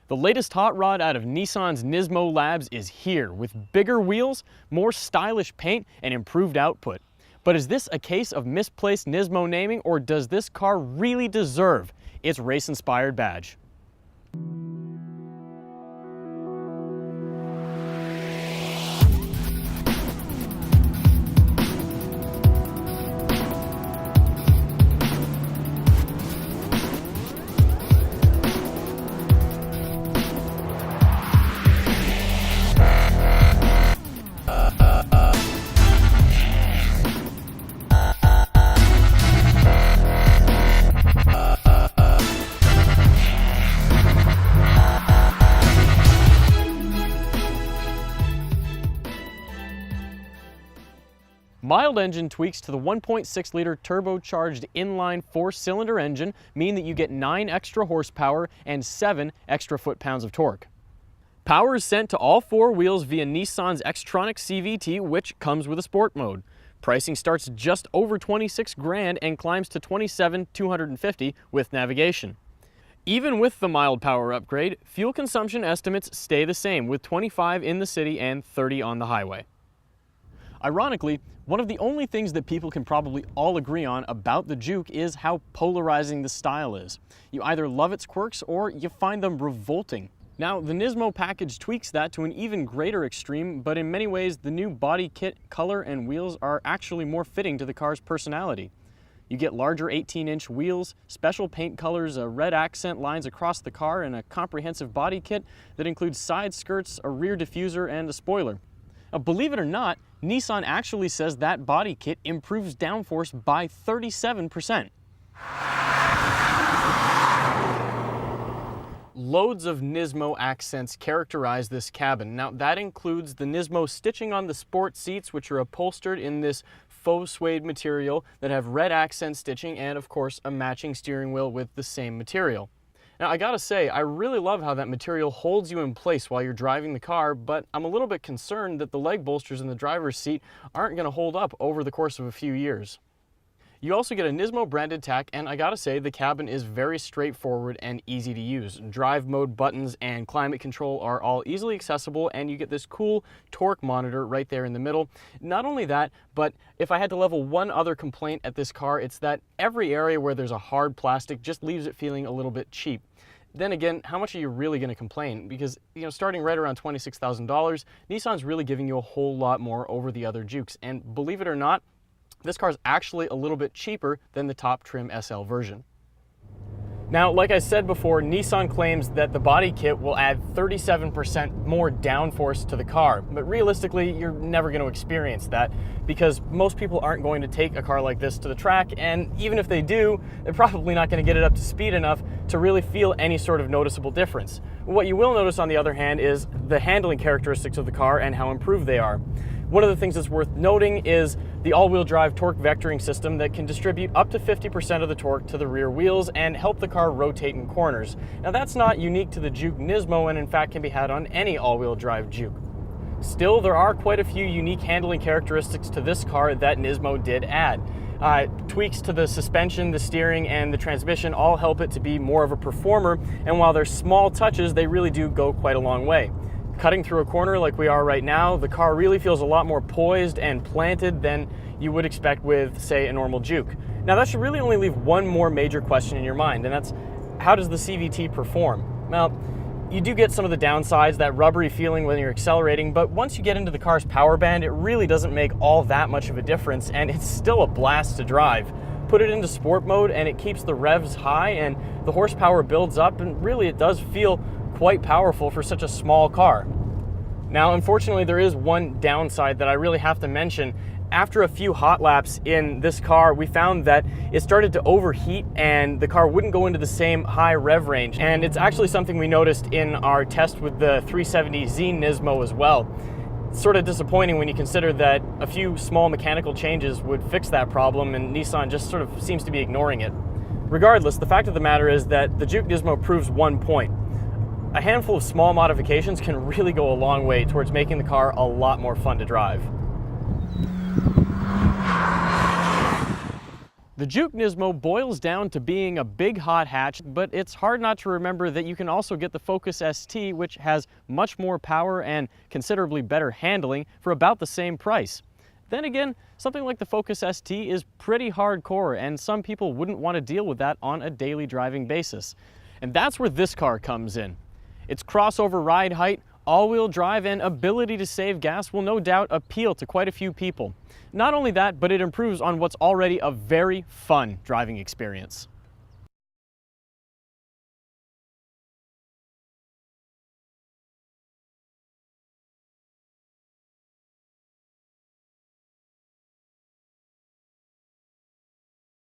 The latest hot rod out of Nissan's Nismo labs is here with bigger wheels, more stylish paint, and improved output. But is this a case of misplaced Nismo naming, or does this car really deserve its race-inspired badge? Mild engine tweaks to the 1.6-liter turbocharged inline 4-cylinder engine mean that you get 9 extra horsepower and 7 extra foot-pounds of torque. Power is sent to all 4 wheels via Nissan's Xtronic CVT, which comes with a sport mode. Pricing starts just over $26,000 and climbs to $27,250 with navigation. Even with the mild power upgrade, fuel consumption estimates stay the same, with 25 in the city and 30 on the highway. Ironically, one of the only things that people can probably all agree on about the Juke is how polarizing the style is. You either love its quirks or you find them revolting. Now, the Nismo package tweaks that to an even greater extreme, but in many ways the new body kit, color, and wheels are actually more fitting to the car's personality. You get larger 18-inch wheels, special paint colors, red accent lines across the car, and a comprehensive body kit that includes side skirts, a rear diffuser, and a spoiler. Believe it or not, Nissan actually says that body kit improves downforce by 37%. Loads of Nismo accents characterize this cabin. Now, that includes the Nismo stitching on the sport seats, which are upholstered in this faux suede material that have red accent stitching, and of course a matching steering wheel with the same material. Now, I gotta say, I really love how that material holds you in place while you're driving the car, but I'm a little bit concerned that the leg bolsters in the driver's seat aren't gonna hold up over the course of a few years. You also get a Nismo branded tach, and I gotta say, the cabin is very straightforward and easy to use. Drive mode buttons and climate control are all easily accessible, and you get this cool torque monitor right there in the middle. Not only that, but if I had to level one other complaint at this car, it's that every area where there's a hard plastic just leaves it feeling a little bit cheap. Then again, how much are you really going to complain? Because, starting right around $26,000, Nissan's really giving you a whole lot more over the other Jukes. And believe it or not, this car is actually a little bit cheaper than the top trim SL version. Now, like I said before, Nissan claims that the body kit will add 37% more downforce to the car, but realistically, you're never going to experience that because most people aren't going to take a car like this to the track, and even if they do, they're probably not going to get it up to speed enough to really feel any sort of noticeable difference. What you will notice, on the other hand, is the handling characteristics of the car and how improved they are. One of the things that's worth noting is the all-wheel drive torque vectoring system that can distribute up to 50% of the torque to the rear wheels and help the car rotate in corners. Now, that's not unique to the Juke Nismo, and in fact can be had on any all-wheel drive Juke. Still, there are quite a few unique handling characteristics to this car that Nismo did add. Tweaks to the suspension, the steering, and the transmission all help it to be more of a performer, and while they're small touches, they really do go quite a long way. Cutting through a corner like we are right now, the car really feels a lot more poised and planted than you would expect with, say, a normal Juke. Now, that should really only leave one more major question in your mind, and that's, how does the CVT perform? Well, you do get some of the downsides, that rubbery feeling when you're accelerating, but once you get into the car's power band, it really doesn't make all that much of a difference, and it's still a blast to drive. Put it into sport mode and it keeps the revs high and the horsepower builds up, and really it does feel quite powerful for such a small car. Now, unfortunately, there is one downside that I really have to mention. After a few hot laps in this car, we found that it started to overheat and the car wouldn't go into the same high rev range. And it's actually something we noticed in our test with the 370Z Nismo as well. It's sort of disappointing when you consider that a few small mechanical changes would fix that problem, and Nissan just sort of seems to be ignoring it. Regardless, the fact of the matter is that the Juke Nismo proves one point. A handful of small modifications can really go a long way towards making the car a lot more fun to drive. The Juke Nismo boils down to being a big hot hatch, but it's hard not to remember that you can also get the Focus ST, which has much more power and considerably better handling for about the same price. Then again, something like the Focus ST is pretty hardcore, and some people wouldn't want to deal with that on a daily driving basis. And that's where this car comes in. Its crossover ride height, all-wheel drive, and ability to save gas will no doubt appeal to quite a few people. Not only that, but it improves on what's already a very fun driving experience.